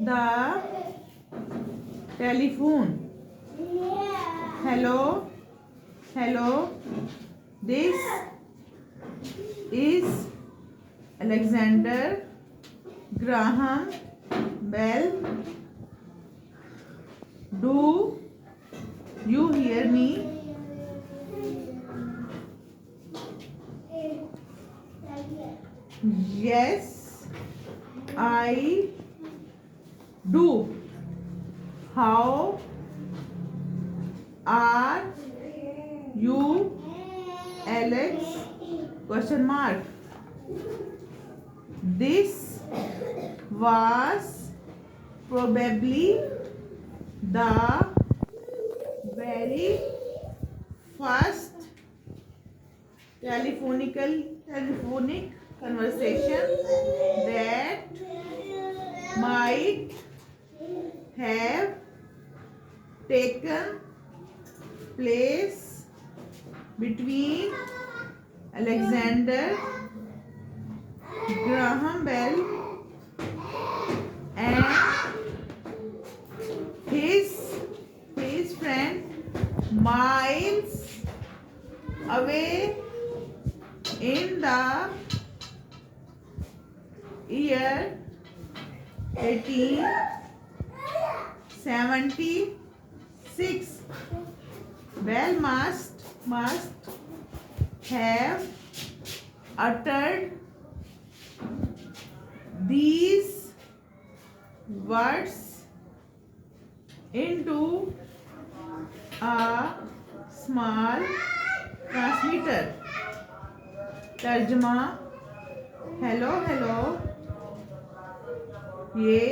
the telephone. Hello, hello. This is Alexander Graham Bell. Do you hear me? Yes, I do. How are you, Alex? Question mark. This was probably the very first telephonic conversation that might have taken place between Alexander Graham Bell and his friend miles away in the year 1876. Bell must have uttered these words into a small transmitter. तर्जमा hello hello ये